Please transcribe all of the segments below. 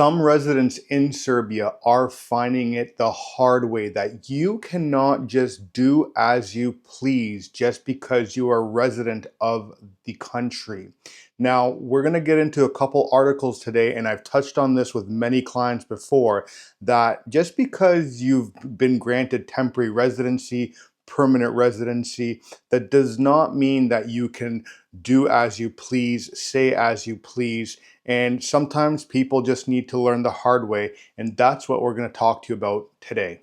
Some residents in Serbia are finding it the hard way that you cannot just do as you please just because you are a resident of the country. Now, we're going to get into a couple articles today, and I've touched on this with many clients before, that just because you've been granted temporary residency, permanent residency, that does not mean that you can do as you please, say as you please. And sometimes people just need to learn the hard way, and that's what we're going to talk to you about today.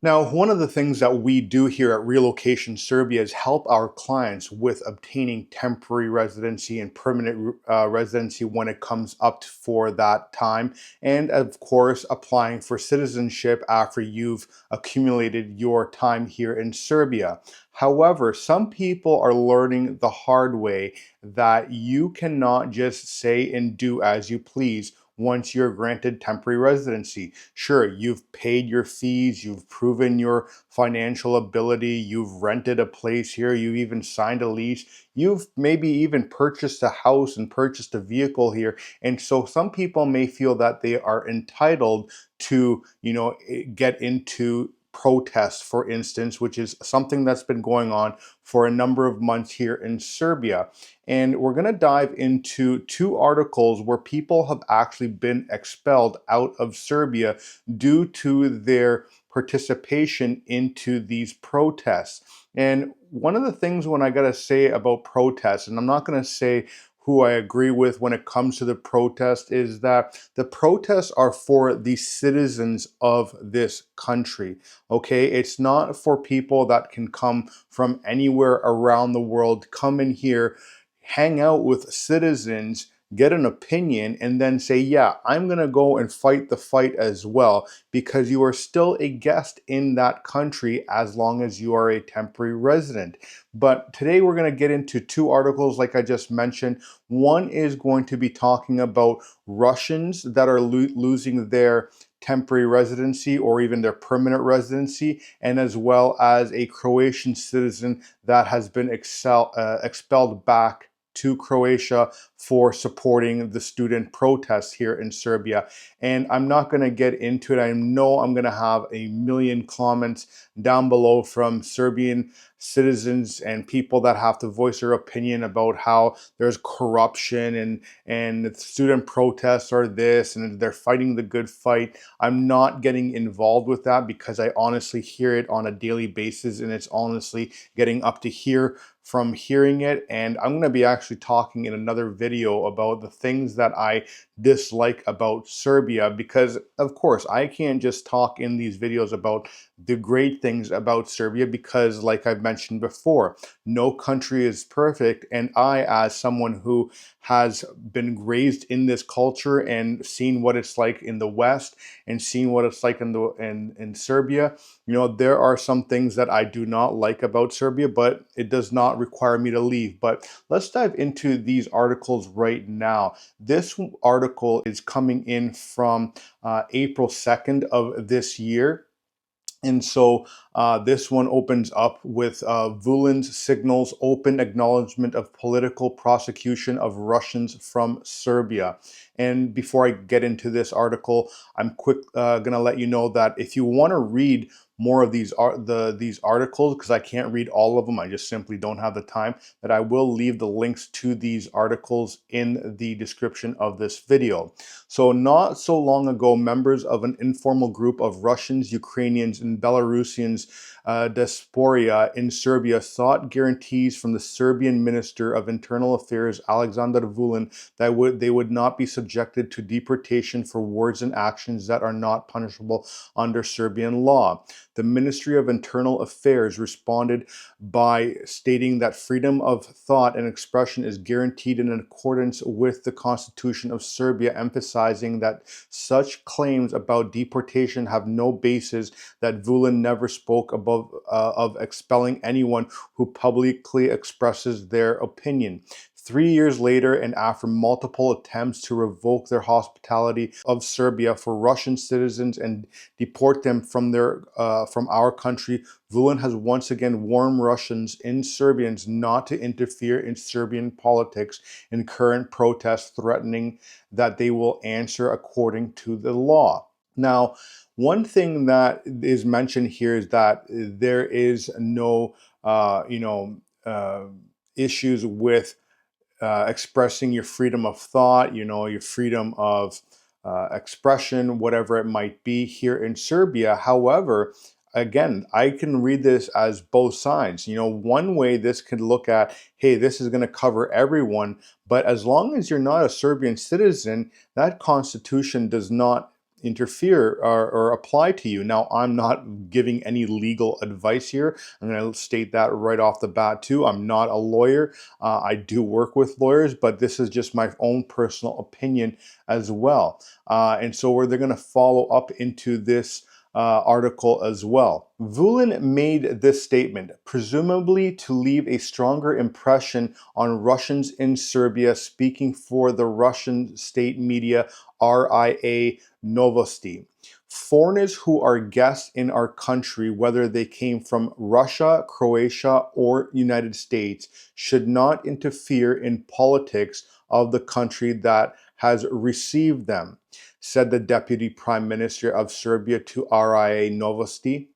Now, one of the things that we do here at Relocation Serbia is help our clients with obtaining temporary residency and permanent residency when it comes up for that time. And of course, applying for citizenship after you've accumulated your time here in Serbia. However, some people are learning the hard way that you cannot just say and do as you please once you're granted temporary residency. Sure, you've paid your fees, you've proven your financial ability, you've rented a place here, you've even signed a lease, you've maybe even purchased a house and purchased a vehicle here. And so some people may feel that they are entitled to, get into protests, for instance, which is something that's been going on for a number of months here in Serbia. And we're going to dive into two articles where people have actually been expelled out of Serbia due to their participation into these protests. And one of the things when I got to say about protests, and I'm not going to say who I agree with when it comes to the protest, is that the protests are for the citizens of this country. Okay, it's not for people that can come from anywhere around the world, come in here, hang out with citizens, get an opinion, and then say, yeah, I'm going to go and fight the fight as well, because you are still a guest in that country as long as you are a temporary resident. But today we're going to get into two articles like I just mentioned. One is going to be talking about Russians that are losing their temporary residency or even their permanent residency, and as well as a Croatian citizen that has been expelled back to Croatia for supporting the student protests here in Serbia. And I'm not going to get into it. I know I'm going to have a million comments down below from Serbian citizens and people that have to voice their opinion about how there's corruption and student protests are this and they're fighting the good fight. I'm not getting involved with that because I honestly hear it on a daily basis, and it's honestly getting up to here from hearing it. And I'm going to be actually talking in another video about the things that I dislike about Serbia, because of course I can't just talk in these videos about the great things about Serbia, because like I've mentioned before, no country is perfect, and I, as someone who has been raised in this culture and seen what it's like in the West and seen what it's like in Serbia, there are some things that I do not like about Serbia, but it does not require me to leave. But let's dive into these articles right now. This article is coming in from April 2nd of this year. And so this one opens up with Vulin's signals open acknowledgement of political prosecution of Russians from Serbia. And before I get into this article, I'm going to let you know that if you want to read more of these articles, because I can't read all of them, I just simply don't have the time, that I will leave the links to these articles in the description of this video. So not so long ago, members of an informal group of Russians, Ukrainians, and Belarusians diaspora in Serbia sought guarantees from the Serbian Minister of Internal Affairs, Alexander Vulin, that they would not be subjected to deportation for words and actions that are not punishable under Serbian law. The Ministry of Internal Affairs responded by stating that freedom of thought and expression is guaranteed in accordance with the Constitution of Serbia, emphasizing that such claims about deportation have no basis, that Vulin never spoke of expelling anyone who publicly expresses their opinion. 3 years later, and after multiple attempts to revoke their hospitality of Serbia for Russian citizens and deport them from our country, Vulan has once again warned Russians and Serbians not to interfere in Serbian politics in current protests, threatening that they will answer according to the law. Now, one thing that is mentioned here is that there is no, issues with expressing your freedom of thought, your freedom of expression, whatever it might be here in Serbia. However, again, I can read this as both sides. One way this could look at, hey, this is going to cover everyone, but as long as you're not a Serbian citizen, that constitution does not interfere or apply to you. Now, I'm not giving any legal advice here. I'm going to state that right off the bat too. I'm not a lawyer. I do work with lawyers, but this is just my own personal opinion as well. And so they're going to follow up into this article as well. Vulan made this statement, presumably to leave a stronger impression on Russians in Serbia, speaking for the Russian state media RIA Novosti. Foreigners who are guests in our country, whether they came from Russia, Croatia, or United States, should not interfere in politics of the country that has received them, said the Deputy Prime Minister of Serbia to RIA Novosti.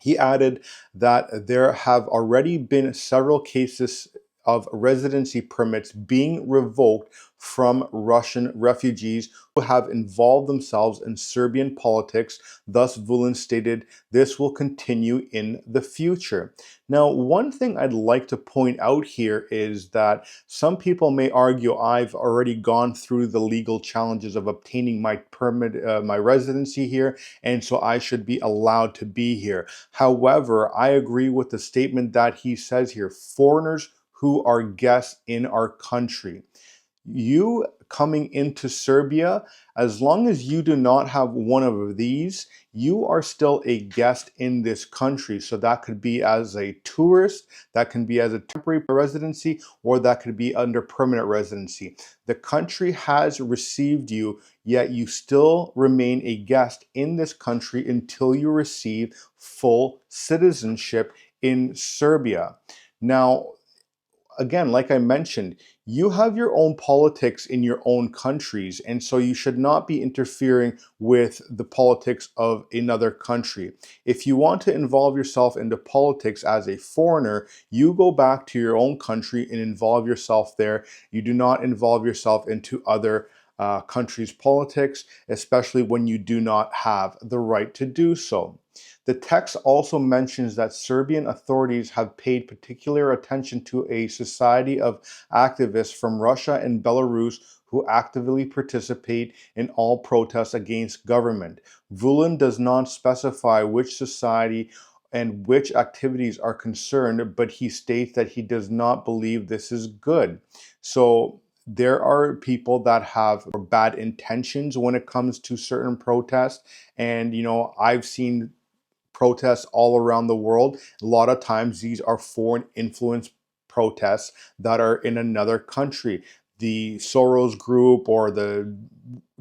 He added that there have already been several cases of residency permits being revoked from Russian refugees who have involved themselves in Serbian politics. Thus, Vulan stated this will continue in the future. Now, one thing I'd like to point out here is that some people may argue I've already gone through the legal challenges of obtaining my permit, my residency here, and so I should be allowed to be here. However, I agree with the statement that he says here, foreigners who are guests in our country. You coming into Serbia, as long as you do not have one of these, you are still a guest in this country. So that could be as a tourist, that can be as a temporary residency, or that could be under permanent residency. The country has received you, yet you still remain a guest in this country until you receive full citizenship in Serbia. Now, again, like I mentioned, you have your own politics in your own countries, and so you should not be interfering with the politics of another country. If you want to involve yourself into politics as a foreigner, you go back to your own country and involve yourself there. You do not involve yourself into other countries' politics, especially when you do not have the right to do so. The text also mentions that Serbian authorities have paid particular attention to a society of activists from Russia and Belarus who actively participate in all protests against government. Vulan does not specify which society and which activities are concerned, but he states that he does not believe this is good. So there are people that have bad intentions when it comes to certain protests. And, I've seen protests all around the world. A lot of times these are foreign influence protests that are in another country. The Soros group or the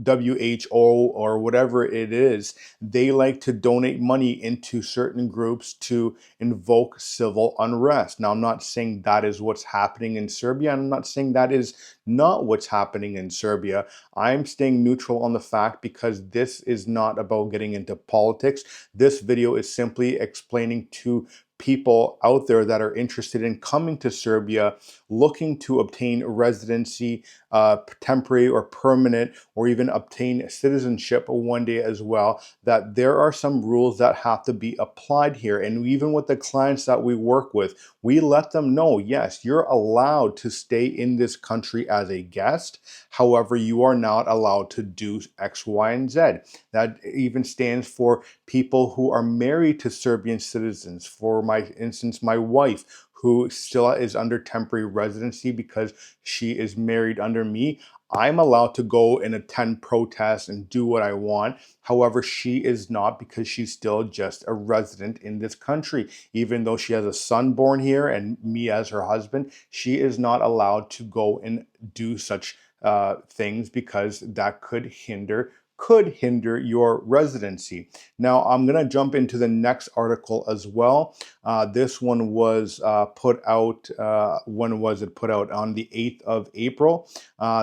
WHO or whatever it is, they like to donate money into certain groups to invoke civil unrest. Now, I'm not saying that is what's happening in Serbia. I'm not saying that is not what's happening in Serbia. I'm staying neutral on the fact because this is not about getting into politics. This video is simply explaining to people out there that are interested in coming to Serbia, looking to obtain residency, temporary or permanent, or even obtain citizenship one day as well, that there are some rules that have to be applied here. And even with the clients that we work with, we let them know, yes, you're allowed to stay in this country as a guest. However, you are not allowed to do X, Y, and Z. That even stands for people who are married to Serbian citizens. For my instance, my wife, who still is under temporary residency because she is married under me, I'm allowed to go and attend protests and do what I want. However, she is not, because she's still just a resident in this country. Even though she has a son born here and me as her husband, she is not allowed to go and do such things, because that could hinder your residency. Now, I'm going to jump into the next article as well. This one was put out, when was it put out? On the 8th of April.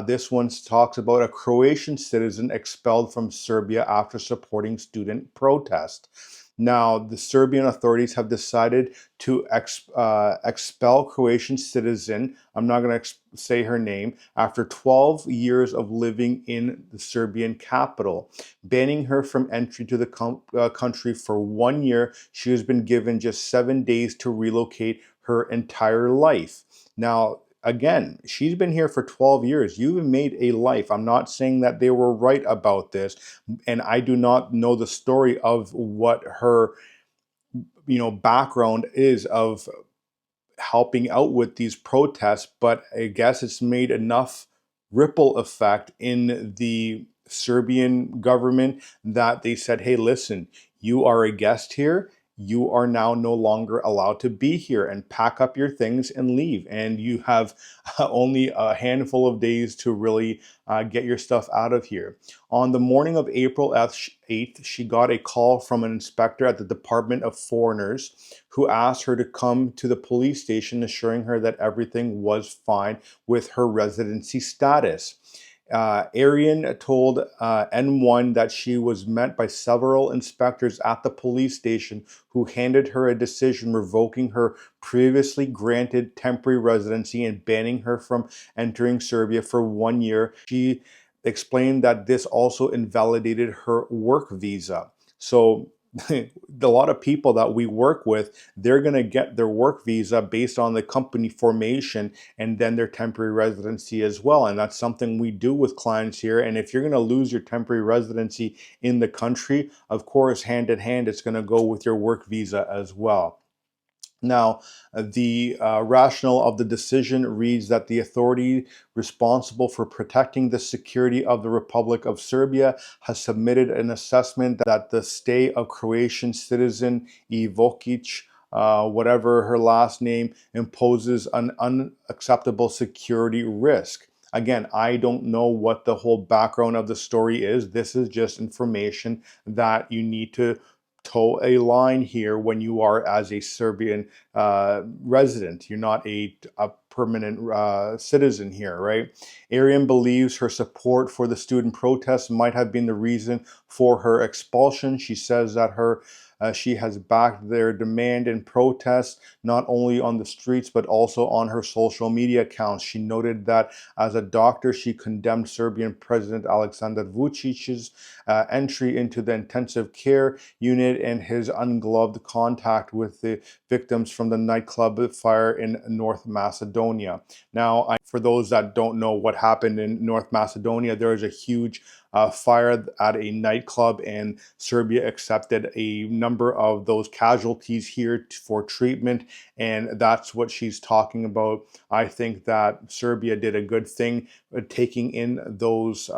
This one talks about a Croatian citizen expelled from Serbia after supporting student protest. Now, the Serbian authorities have decided to expel Croatian citizen, I'm not going to say her name, after 12 years of living in the Serbian capital, banning her from entry to the country for 1 year. She has been given just 7 days to relocate her entire life. Now, again, she's been here for 12 years. You've made a life. I'm not saying that they were right about this, and I do not know the story of what her background is of helping out with these protests, but I guess it's made enough ripple effect in the Serbian government that they said, hey, listen, you are a guest here. You are now no longer allowed to be here, and pack up your things and leave. And you have only a handful of days to really get your stuff out of here. On the morning of April 8th, she got a call from an inspector at the Department of Foreigners who asked her to come to the police station, assuring her that everything was fine with her residency status. Arian told N1 that she was met by several inspectors at the police station who handed her a decision revoking her previously granted temporary residency and banning her from entering Serbia for 1 year. She explained that this also invalidated her work visa. So a lot of people that we work with, they're going to get their work visa based on the company formation and then their temporary residency as well. And that's something we do with clients here. And if you're going to lose your temporary residency in the country, of course, hand in hand, it's going to go with your work visa as well. Now, the rationale of the decision reads that the authority responsible for protecting the security of the Republic of Serbia has submitted an assessment that the stay of Croatian citizen Ivokic, whatever her last name, imposes an unacceptable security risk. Again, I don't know what the whole background of the story is. This is just information that you need to toe a line here when you are as a Serbian resident. You're not a permanent citizen here, right? Arian believes her support for the student protests might have been the reason for her expulsion. She says that she has backed their demand and protest not only on the streets but also on her social media accounts. She noted that as a doctor, she condemned Serbian President Aleksandar Vucic's entry into the intensive care unit and his ungloved contact with the victims from the nightclub fire in North Macedonia. Now, for those that don't know what happened in North Macedonia, there was a huge fire at a nightclub, and Serbia accepted a number of those casualties here for treatment, and that's what she's talking about. I think that Serbia did a good thing taking in those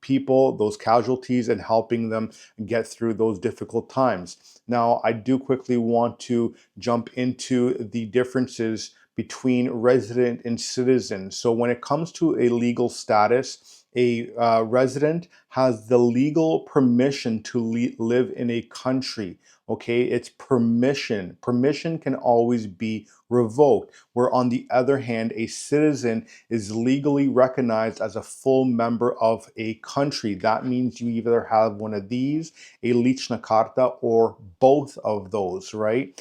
people, those casualties, and helping them get through those difficult times. Now, I do quickly want to jump into the differences between resident and citizen. So when it comes to a legal status, a resident has the legal permission to live in a country. Okay, it's permission. Permission can always be revoked. Where on the other hand, a citizen is legally recognized as a full member of a country. That means you either have one of these, a lična karta, or both of those, right?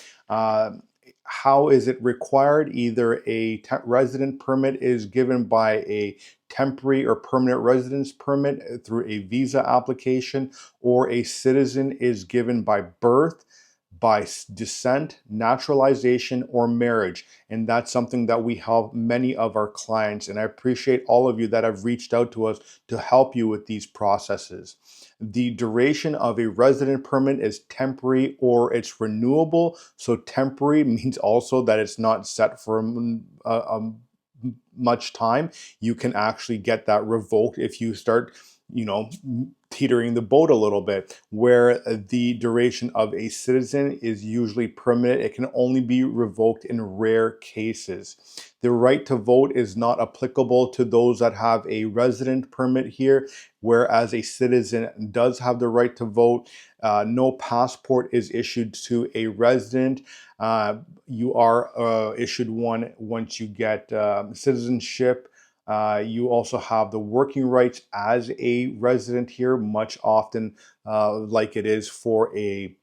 How is it required? Either a resident permit is given by a temporary or permanent residence permit through a visa application, or a citizen is given by birth, by descent, naturalization, or marriage. And that's something that we help many of our clients. And I appreciate all of you that have reached out to us to help you with these processes. The duration of a resident permit is temporary or it's renewable. So temporary means also that it's not set for much time. You can actually get that revoked if you start, teetering the boat a little bit. Where the duration of a citizen is usually permanent, it can only be revoked in rare cases. The right to vote is not applicable to those that have a resident permit here, whereas a citizen does have the right to vote. No passport is issued to a resident. You are issued one once you get citizenship. You also have the working rights as a resident here, much often like it is for a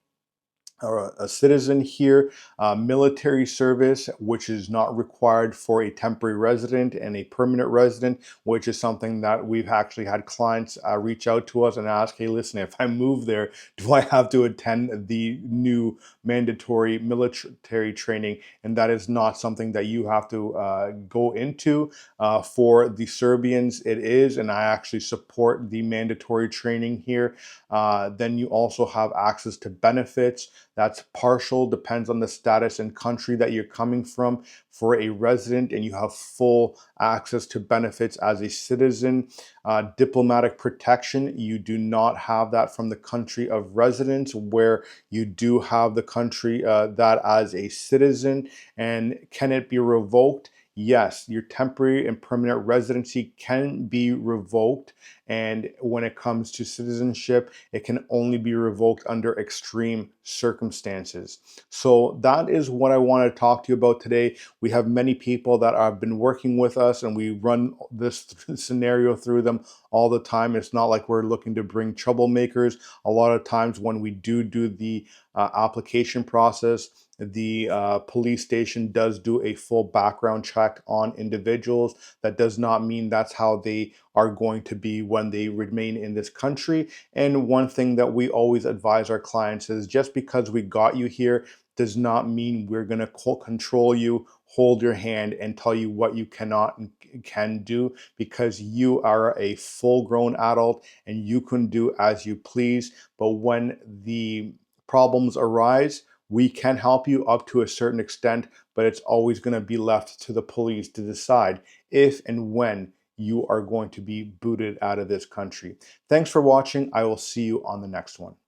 citizen here. Military service, which is not required for a temporary resident, and a permanent resident, which is something that we've actually had clients reach out to us and ask, hey, listen, if I move there, do I have to attend the new mandatory military training? And that is not something that you have to go into. For the Serbians, it is, and I actually support the mandatory training here. Then you also have access to benefits. That's partial, depends on the status and country that you're coming from. For a resident, and you have full access to benefits as a citizen. Diplomatic protection, you do not have that from the country of residence, where you do have the country that as a citizen. And can it be revoked? Yes, your temporary and permanent residency can be revoked. And when it comes to citizenship, it can only be revoked under extreme circumstances. So that is what I want to talk to you about today. We have many people that have been working with us, and we run this scenario through them all the time. It's not like we're looking to bring troublemakers. A lot of times when we do the application process, the police station does do a full background check on individuals. That does not mean that's how they are going to be when they remain in this country. And one thing that we always advise our clients is, just because we got you here does not mean we're going to control you, hold your hand, and tell you what you cannot and can do, because you are a full-grown adult and you can do as you please. But when the problems arise, we can help you up to a certain extent, but it's always going to be left to the police to decide if and when you are going to be booted out of this country. Thanks for watching. I will see you on the next one.